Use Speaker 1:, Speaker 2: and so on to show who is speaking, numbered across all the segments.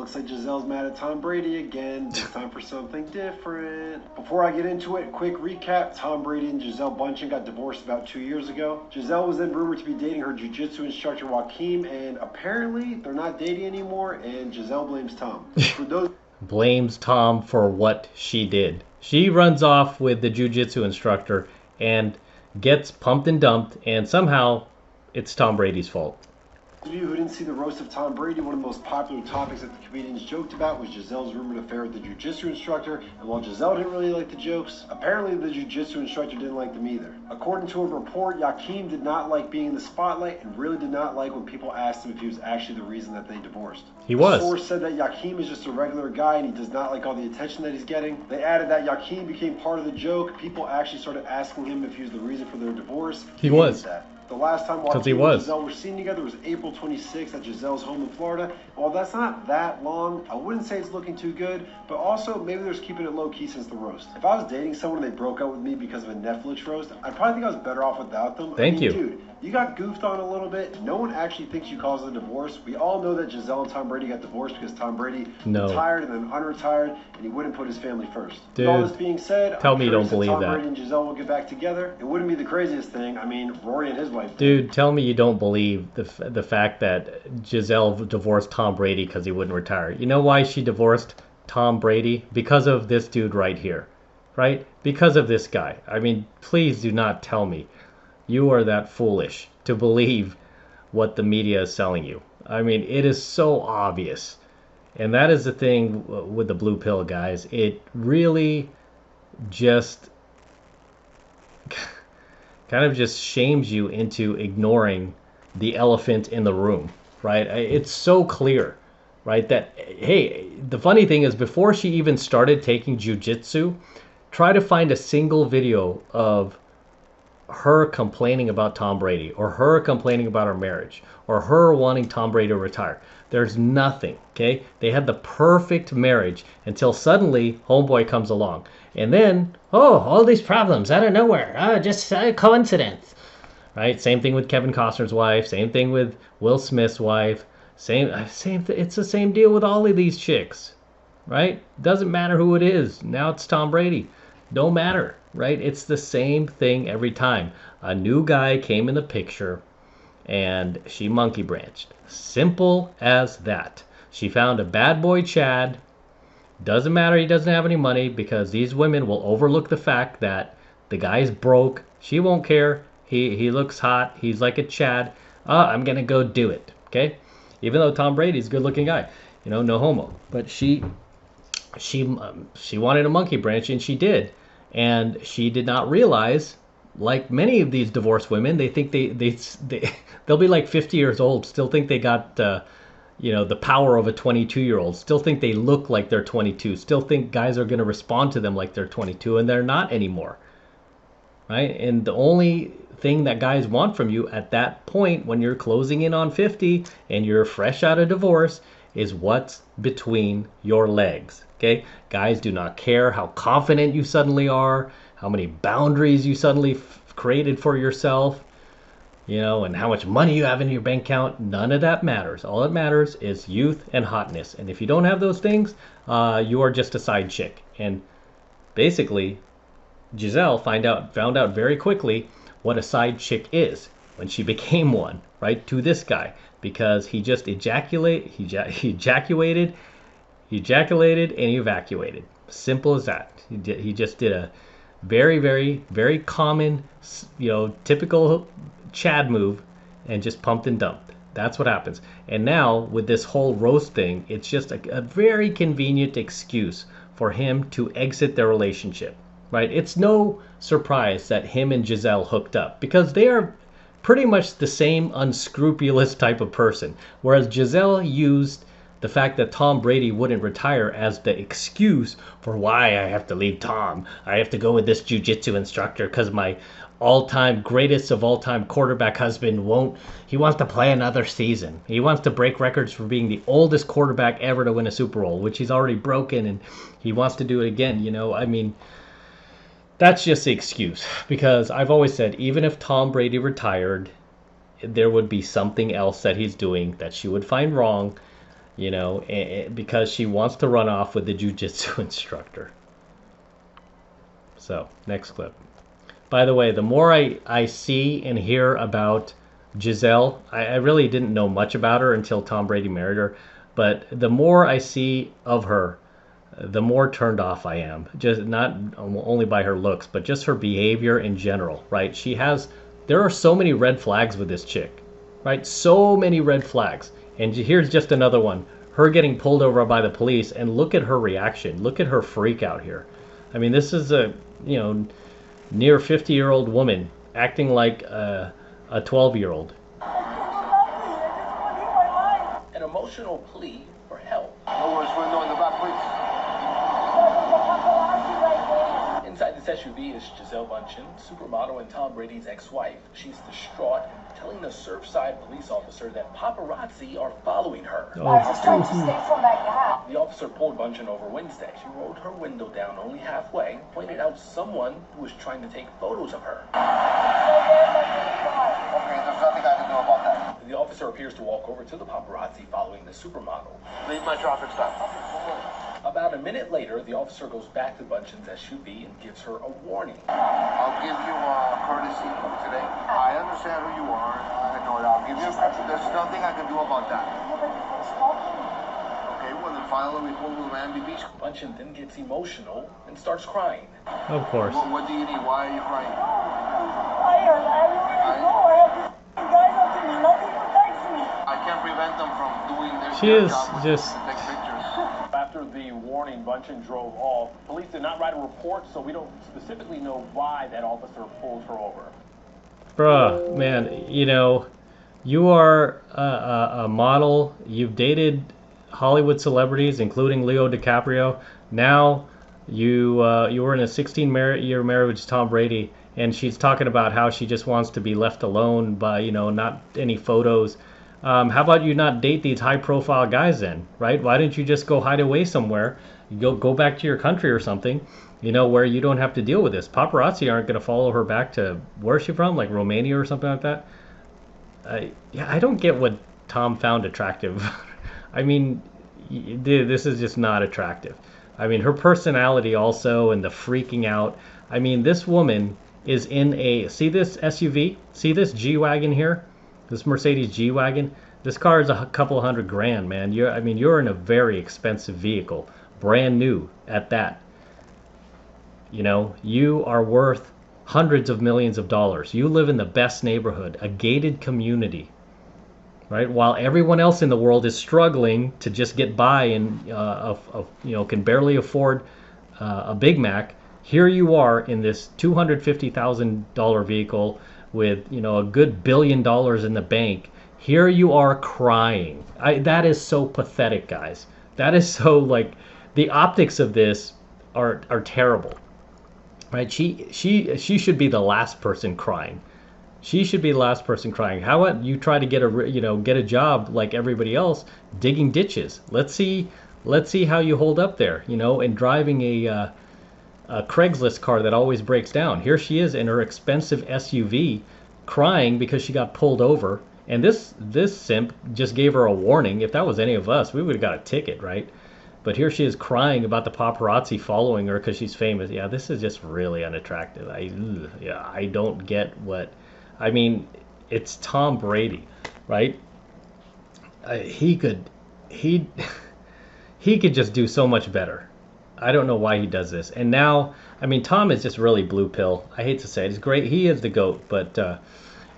Speaker 1: looks like Gisele's mad at Tom Brady again. This time for something different. Before I get into it, quick recap. Tom Brady and Gisele Bündchen got divorced about 2 years ago. Gisele was then rumored to be dating her jiu-jitsu instructor Joaquim, and apparently they're not dating anymore, and Gisele blames Tom. For those
Speaker 2: blames Tom for what she did. She runs off with the jiu-jitsu instructor and gets pumped and dumped, and somehow it's Tom Brady's fault.
Speaker 1: For those of you who didn't see the roast of Tom Brady, one of the most popular topics that the comedians joked about was Gisele's rumored affair with the jiu-jitsu instructor, and while Gisele didn't really like the jokes, apparently the jiu-jitsu instructor didn't like them either. According to a report, Joaquim did not like being in the spotlight and really did not like when people asked him if he was actually the reason that they divorced.
Speaker 2: He was.
Speaker 1: The source said that Joaquim is just a regular guy and he does not like all the attention that he's getting. They added that Joaquim became part of the joke. People actually started asking him if he was the reason for their divorce.
Speaker 2: He was.
Speaker 1: That. The last time Joaquim and Gisele were seen together was April 26th at Gisele's home in Florida. While that's not that long, I wouldn't say it's looking too good, but also maybe they're just keeping it low-key since the roast. If I was dating someone and they broke up with me because of a Netflix roast, I'd probably think I was better off without them.
Speaker 2: Thank you.
Speaker 1: Dude, you got goofed on a little bit. No one actually thinks you caused the divorce. We all know that Gisele and Tom Brady got divorced because Tom Brady retired and then unretired, and he wouldn't put his family first.
Speaker 2: Dude,
Speaker 1: with all this being said,
Speaker 2: tell me you don't believe
Speaker 1: Tom
Speaker 2: that.
Speaker 1: Brady and Gisele will get back together. It wouldn't be the craziest thing. I mean, Rory and his wife.
Speaker 2: Dude, tell me you don't believe the fact that Gisele divorced Tom Brady because he wouldn't retire. You know why she divorced Tom Brady? Because of this dude right here, right? Because of this guy. I mean, please do not tell me you are that foolish to believe what the media is selling you. I mean, it is so obvious. And that is the thing with the blue pill, guys. It really just kind of just shames you into ignoring the elephant in the room, right? It's so clear, right? That, hey, the funny thing is before she even started taking jiu-jitsu, try to find a single video of her complaining about Tom Brady or her complaining about her marriage or her wanting Tom Brady to retire. There's nothing, okay? They had the perfect marriage until suddenly homeboy comes along. And then, oh, all these problems out of nowhere. Just a coincidence, right? Same thing with Kevin Costner's wife. Same thing with Will Smith's wife. It's the same deal with all of these chicks, right? Doesn't matter who it is. Now it's Tom Brady. Don't matter, right? It's the same thing every time. A new guy came in the picture and she monkey branched. Simple as that. She found a bad boy Chad. Doesn't matter he doesn't have any money because these women will overlook the fact that the guy's broke. She won't care. He looks hot. He's like a Chad. I'm going to go do it, okay? Even though Tom Brady's a good-looking guy. You know, no homo. But she wanted a monkey branch, and she did. And she did not realize, like many of these divorced women, they think they'll be like 50 years old, still think they got the power of a 22-year-old, still think they look like they're 22, still think guys are going to respond to them like they're 22, and they're not anymore, right? And the only thing that guys want from you at that point when you're closing in on 50 and you're fresh out of divorce is what's between your legs, okay? Guys do not care how confident you suddenly are, how many boundaries you suddenly created for yourself, and how much money you have in your bank account. None of that matters. All that matters is youth and hotness. And if you don't have those things, you are just a side chick. And basically, Gisele found out very quickly what a side chick is when she became one, right, to this guy. Because he just ejaculated, and he evacuated. Simple as that. He just did a very, very, very common, typical Chad move and just pumped and dumped. That's what happens. And now with this whole roast thing, it's just a very convenient excuse for him to exit their relationship, right? It's no surprise that him and Gisele hooked up because they are pretty much the same unscrupulous type of person. Whereas Gisele used the fact that Tom Brady wouldn't retire as the excuse for why I have to leave Tom. I have to go with this jiu-jitsu instructor because my all-time greatest of all-time quarterback husband he wants to play another season. He wants to break records for being the oldest quarterback ever to win a Super Bowl, which he's already broken, and he wants to do it again. I mean, that's just the excuse. Because I've always said, even if Tom Brady retired, there would be something else that he's doing that she would find wrong. you know, because she wants to run off with the jiu-jitsu instructor. So, next clip. By the way, the more I see and hear about Gisele, I really didn't know much about her until Tom Brady married her, but the more I see of her, the more turned off I am. Just not only by her looks, but just her behavior in general, right? There are so many red flags with this chick, right? So many red flags. And here's just another one. Her getting pulled over by the police, and look at her reaction. Look at her freak out here. I mean, this is a, you know, near 50-year-old woman acting like a 12-year-old.
Speaker 3: An emotional plea for help.
Speaker 4: No worries, window in the back, please.
Speaker 3: Inside this SUV is Gisele Bündchen, supermodel and Tom Brady's ex-wife. She's distraught, telling the Surfside police officer that paparazzi are following her.
Speaker 2: Oh.
Speaker 5: I was trying to stay from that gap.
Speaker 3: The officer pulled Bündchen over Wednesday. She rolled her window down only halfway, pointed out someone who was trying to take photos of her.
Speaker 4: Okay, there's nothing I can do about that.
Speaker 3: The officer appears to walk over to the paparazzi following the supermodel.
Speaker 4: Leave my traffic stop.
Speaker 3: About a minute later, the officer goes back to Bündchen's SUV and gives her a warning.
Speaker 4: I'll give you a courtesy today. I understand who you are. I know it. I'll give you a courtesy. There's nothing I can do about that. Okay, well then file a report with MVPs.
Speaker 3: Bündchen then gets emotional and starts crying.
Speaker 2: Of course.
Speaker 4: What do you need? Why are you crying? I can't prevent them from doing their
Speaker 2: She is
Speaker 4: job, which
Speaker 2: just-
Speaker 4: is to take pictures.
Speaker 3: After the warning, Bündchen drove off. Police did not write a report, so we don't specifically know why that officer pulled her over.
Speaker 2: Bruh, man, you know, you are a model. You've dated Hollywood celebrities, including Leo DiCaprio. Now you were in a 16-year marriage with Tom Brady, and she's talking about how she just wants to be left alone by, you know, not any photos. How about you not date these high-profile guys then, right? Why didn't you just go hide away somewhere? Go back to your country or something, you know, where you don't have to deal with this. Paparazzi aren't going to follow her back to, where's she from, like Romania or something like that? Yeah, I don't get what Tom found attractive. I mean, this is just not attractive. I mean, her personality also, and the freaking out. I mean, this woman is in a, see this SUV? See this G-Wagon here? This Mercedes G-Wagon? This car is a couple $100,000, man. You're in a very expensive vehicle, brand new at that. You know, you are worth hundreds of millions of dollars. You live in the best neighborhood, a gated community, right? While everyone else in the world is struggling to just get by and you know, can barely afford a Big Mac, here you are in this $250,000 vehicle with, you know, a good $1 billion in the bank. Here you are crying. That is so pathetic, guys. That is so, like, the optics of this are terrible, right? She should be the last person crying. She should be the last person crying. How about you try to get a job like everybody else, digging ditches? Let's see how you hold up there, you know, and driving a Craigslist car that always breaks down. Here she is in her expensive SUV crying because she got pulled over, and this simp just gave her a warning. If that was any of us, we would have got a ticket, right? But here she is crying about the paparazzi following her because she's famous. Yeah, this is just really unattractive. I don't get what, I mean, it's Tom Brady, right? He could just do so much better. I don't know why he does this. And now, I mean, Tom is just really blue pill. I hate to say it. He's great. He is the GOAT. But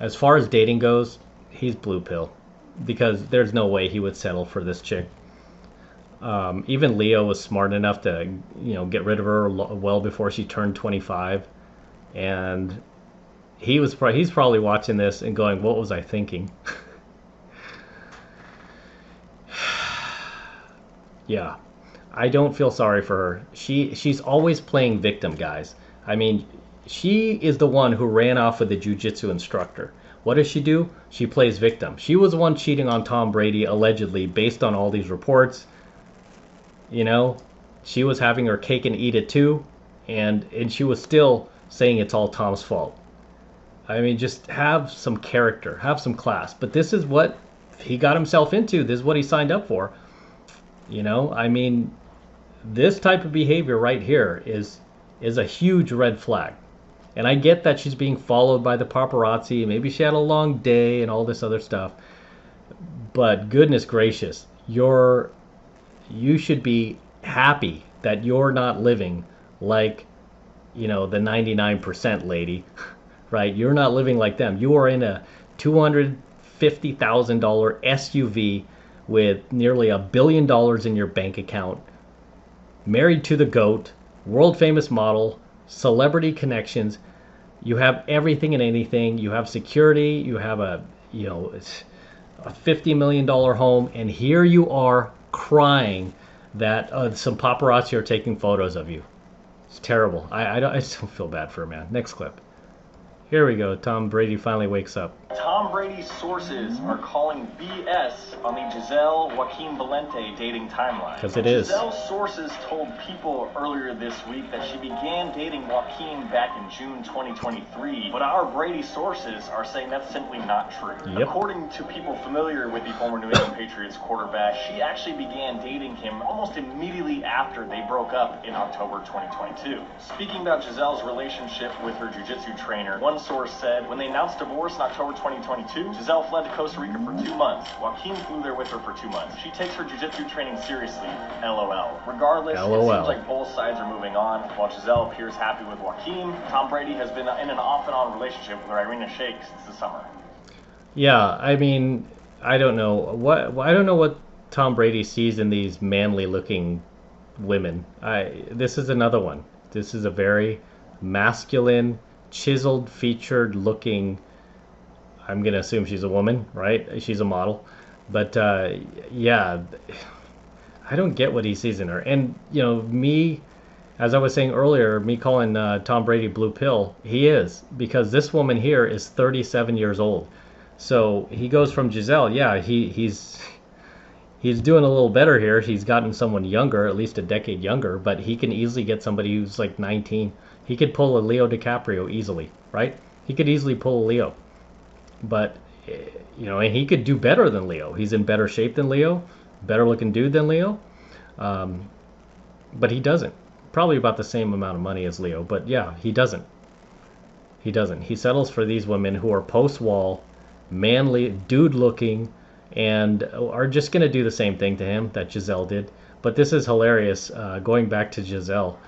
Speaker 2: as far as dating goes, he's blue pill. Because there's no way he would settle for this chick. Even Leo was smart enough to, you know, get rid of her well before she turned 25. And he's probably watching this and going, what was I thinking? Yeah. I don't feel sorry for her. She's always playing victim, guys. I mean, she is the one who ran off with the jiu-jitsu instructor. What does she do? She plays victim. She was the one cheating on Tom Brady, allegedly, based on all these reports. You know, she was having her cake and eat it too, and she was still saying it's all Tom's fault. I mean, just have some character, have some class. But this is what he got himself into. This is what he signed up for. You know, I mean, this type of behavior right here is a huge red flag. And I get that she's being followed by the paparazzi. Maybe she had a long day and all this other stuff. But goodness gracious, you should be happy that you're not living like, you know, the 99% lady, right? You're not living like them. You are in a $250,000 SUV with nearly $1 billion in your bank account, married to the GOAT, world famous model, celebrity connections. You have everything and anything. You have security. You have a $50 million home, and here you are crying that some paparazzi are taking photos of you. It's terrible. I still feel bad for her, man. Next clip. Here we go. Tom Brady finally wakes up.
Speaker 6: Tom Brady's sources are calling BS on the Gisele Joaquin Valente dating timeline.
Speaker 2: Because it is.
Speaker 6: Gisele's sources told People earlier this week that she began dating Joaquin back in June 2023, but our Brady sources are saying that's simply not true.
Speaker 2: Yep.
Speaker 6: According to people familiar with the former New England Patriots quarterback, she actually began dating him almost immediately after they broke up in October 2022. Speaking about Gisele's relationship with her jiu-jitsu trainer, one source said when they announced divorce in October 2022, Gisele fled to Costa Rica for 2 months. Joaquin flew there with her for 2 months. She takes her jiu-jitsu training seriously. LOL. Regardless,
Speaker 2: LOL.
Speaker 6: it seems like both sides are moving on. While Gisele appears happy with Joaquin, Tom Brady has been in an off-and-on relationship with Irina Shayk since the summer.
Speaker 2: Yeah, I mean, I don't know what Tom Brady sees in these manly-looking women. This is another one. This is a very masculine, chiseled, featured looking, I'm going to assume she's a woman, right? She's a model. But yeah, I don't get what he sees in her. And, you know, me, as I was saying earlier, me calling Tom Brady blue pill, he is. Because this woman here is 37 years old. So he goes from Gisele, yeah, he's doing a little better here. He's gotten someone younger, at least a decade younger, but he can easily get somebody who's like 19. He could pull a Leo DiCaprio easily, right? He could easily pull a Leo. But, you know, and he could do better than Leo. He's in better shape than Leo, better looking dude than Leo. But he doesn't. Probably about the same amount of money as Leo, but yeah, he doesn't. He doesn't. He settles for these women who are post-wall, manly, dude-looking, and are just going to do the same thing to him that Gisele did. But this is hilarious. Going back to Gisele,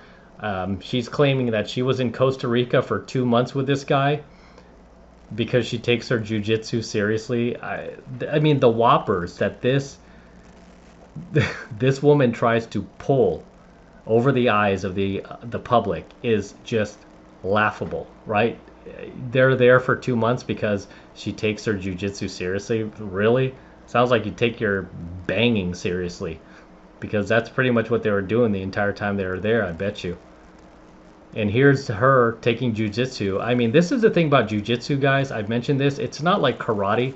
Speaker 2: she's claiming that she was in Costa Rica for 2 months with this guy because she takes her jiu-jitsu seriously. I mean, the whoppers that this woman tries to pull over the eyes of the public is just laughable, right? They're there for 2 months because she takes her jiu-jitsu seriously. Really? Sounds like you take your banging seriously, because that's pretty much what they were doing the entire time they were there, I bet you. And here's her taking jiu-jitsu. I mean, this is the thing about jiu-jitsu, guys. I've mentioned this. It's not like karate,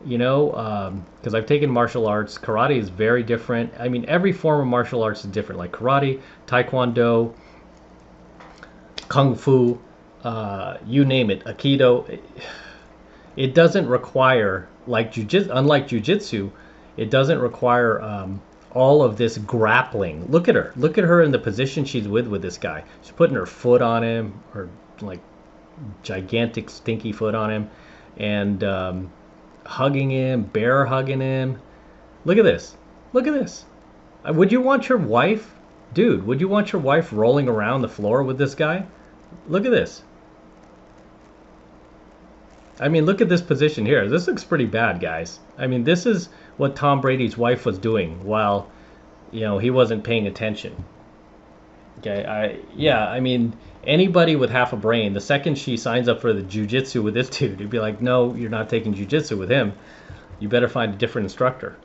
Speaker 2: you know, because I've taken martial arts. Karate is very different. I mean, every form of martial arts is different, like karate, taekwondo, kung fu, you name it, aikido. It doesn't require, like unlike jiu-jitsu, it doesn't require all of this grappling. Look at her. Look at her in the position she's with this guy. She's putting her foot on him, her like gigantic stinky foot on him, and hugging him, bear hugging him. Look at this. Look at this. Would you want your wife, dude, would you want your wife rolling around the floor with this guy? Look at this. I mean, look at this position here. This looks pretty bad, guys. I mean, this is what Tom Brady's wife was doing while, you know, he wasn't paying attention. Okay, I mean, anybody with half a brain, the second she signs up for the jiu-jitsu with this dude, you'd be like, no, you're not taking jiu-jitsu with him. You better find a different instructor,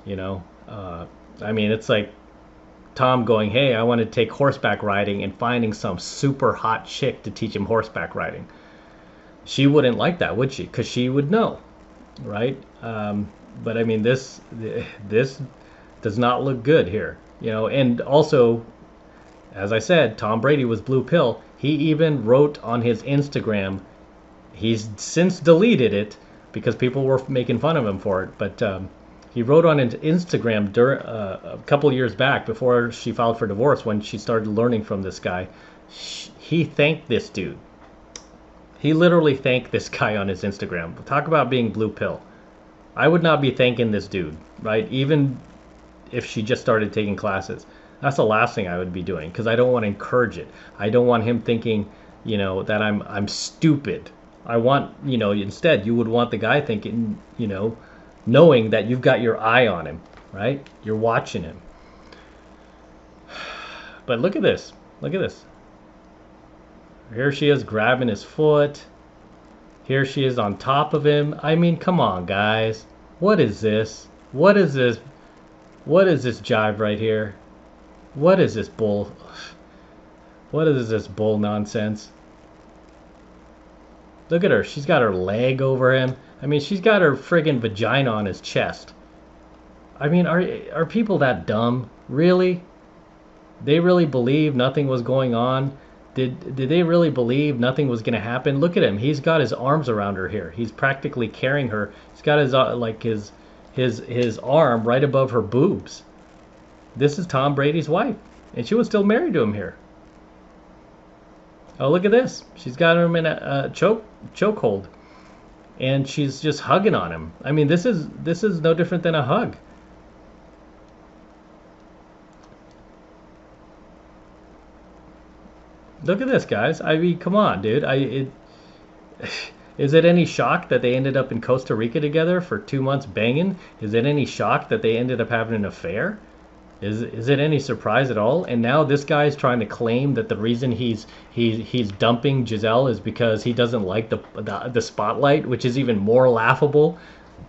Speaker 2: you know. I mean, it's like Tom going, hey, I want to take horseback riding, and finding some super hot chick to teach him horseback riding. She wouldn't like that, would she? Because she would know, right? But I mean, this does not look good here, you know. And also, as I said, Tom Brady was blue pill. He even wrote on his Instagram, he's since deleted it because people were making fun of him for it, but He wrote on Instagram a couple years back before she filed for divorce, when she started learning from this guy. He thanked this dude. He literally thanked this guy on his Instagram. Talk about being blue pill. I would not be thanking this dude, right? Even if she just started taking classes. That's the last thing I would be doing, because I don't want to encourage it. I don't want him thinking, you know, that I'm stupid. I want, you know, instead you would want the guy thinking, you know, knowing that you've got your eye on him, right? You're watching him. But look at this. Look at this. Here she is grabbing his foot. Here she is on top of him. I mean, come on, guys. What is this? What is this? What is this jive right here? What is this bull? What is this bull nonsense? Look at her. She's got her leg over him. I mean, she's got her friggin' vagina on his chest. I mean, are people that dumb? Really? They really believe nothing was going on? Did they really believe nothing was going to happen? Look at him. He's got his arms around her here. He's practically carrying her. He's got his like his arm right above her boobs. This is Tom Brady's wife, and she was still married to him here. Oh, look at this. She's got him in a chokehold, and she's just hugging on him. I mean, this is no different than a hug. Look at this, guys. I mean, come on, dude. Is it any shock that they ended up in Costa Rica together for 2 months banging? Is it any shock that they ended up having an affair? Is it any surprise at all? And now this guy's trying to claim that the reason he's dumping Gisele is because he doesn't like the spotlight, which is even more laughable.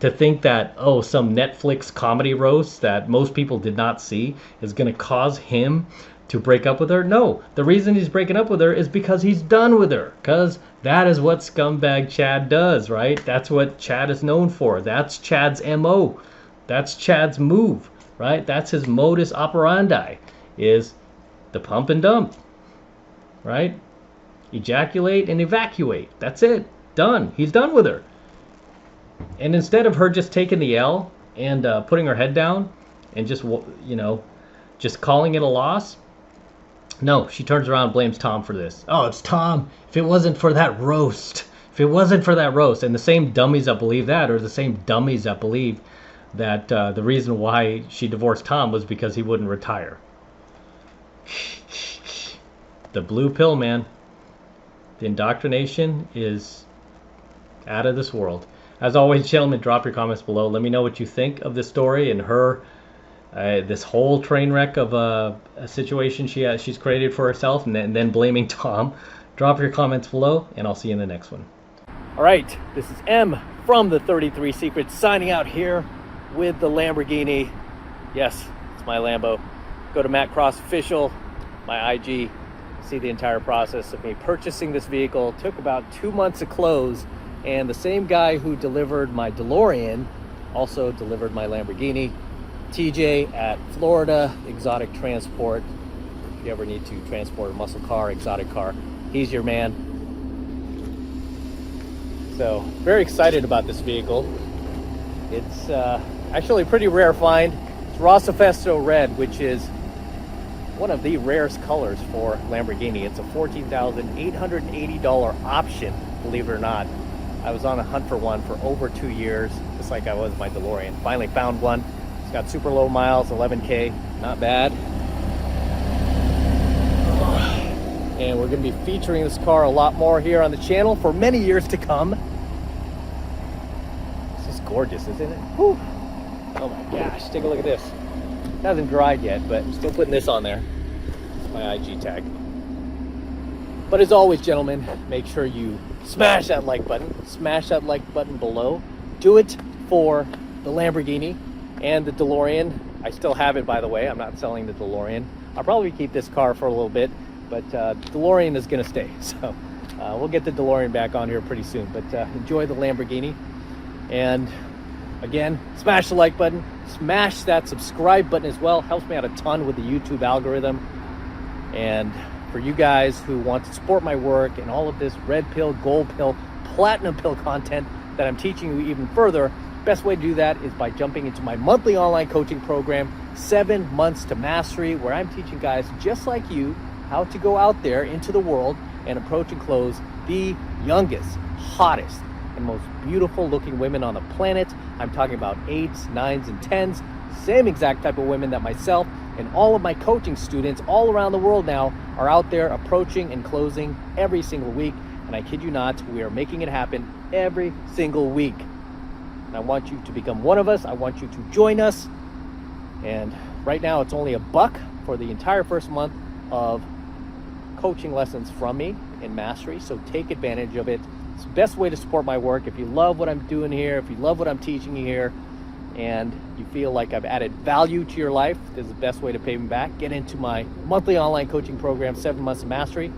Speaker 2: To think that, oh, some Netflix comedy roast that most people did not see is going to cause him to break up with her? No, the reason he's breaking up with her is because he's done with her. Because that is what scumbag Chad does, right? That's what Chad is known for. That's Chad's MO. That's Chad's move, right? That's his modus operandi, is the pump and dump, right? Ejaculate and evacuate. That's it. Done. He's done with her. And instead of her just taking the L and putting her head down and just, you know, just calling it a loss, no, she turns around and blames Tom for this. Oh, it's Tom. If it wasn't for that roast. If it wasn't for that roast. And the same dummies that believe that are the same dummies that believe that the reason why she divorced Tom was because he wouldn't retire. The blue pill, man. The indoctrination is out of this world. As always, gentlemen, drop your comments below. Let me know what you think of this story and her this whole train wreck of a situation she's created for herself, and then blaming Tom. Drop your comments below, and I'll see you in the next one. All right, this is M from the 33 Secrets signing out here with the Lamborghini. Yes, it's my Lambo. Go to Matt Cross Official, my IG. See the entire process of me purchasing this vehicle. It took about 2 months to close, and the same guy who delivered my DeLorean also delivered my Lamborghini. TJ at Florida Exotic Transport. If you ever need to transport a muscle car, exotic car, he's your man. So very excited about this vehicle. It's actually a pretty rare find. It's Rossifesto Red, which is one of the rarest colors for Lamborghini. It's a $14,880 option, believe it or not. I was on a hunt for one for over 2 years, just like I was my DeLorean. Finally found one. It's got super low miles, 11K, not bad. And we're going to be featuring this car a lot more here on the channel for many years to come. This is gorgeous, isn't it? Whew. Oh my gosh, take a look at this. It hasn't dried yet, but I'm still putting this on there. It's my IG tag. But as always, gentlemen, make sure you smash that like button. Smash that like button below. Do it for the Lamborghini and the DeLorean. I still have it, by the way. I'm not selling the DeLorean. I'll probably keep this car for a little bit, but DeLorean is going to stay. So we'll get the DeLorean back on here pretty soon. But enjoy the Lamborghini. And again, smash the like button. Smash that subscribe button as well. Helps me out a ton with the YouTube algorithm. And for you guys who want to support my work and all of this red pill, gold pill, platinum pill content that I'm teaching you even further, Best way to do that is by jumping into my monthly online coaching program, 7 Months to Mastery, where I'm teaching guys just like you how to go out there into the world and approach and close the youngest, hottest, and most beautiful looking women on the planet. I'm talking about 8s, 9s, and 10s, same exact type of women that myself and all of my coaching students all around the world now are out there approaching and closing every single week. And I kid you not, we are making it happen every single week. And I want you to become one of us. I want you to join us. And right now it's only $1 for the entire first month of coaching lessons from me in Mastery. So take advantage of it. It's the best way to support my work. If you love what I'm doing here, if you love what I'm teaching you here, and you feel like I've added value to your life, this is the best way to pay me back. Get into my monthly online coaching program, 7 Months of Mastery.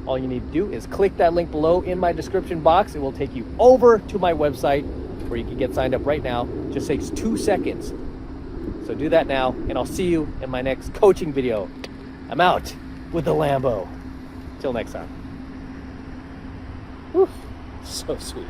Speaker 2: All you need to do is click that link below in my description box. It will take you over to my website where you can get signed up right now. It just takes 2 seconds. So do that now, and I'll see you in my next coaching video. I'm out with the Lambo. Till next time. Whew, so sweet.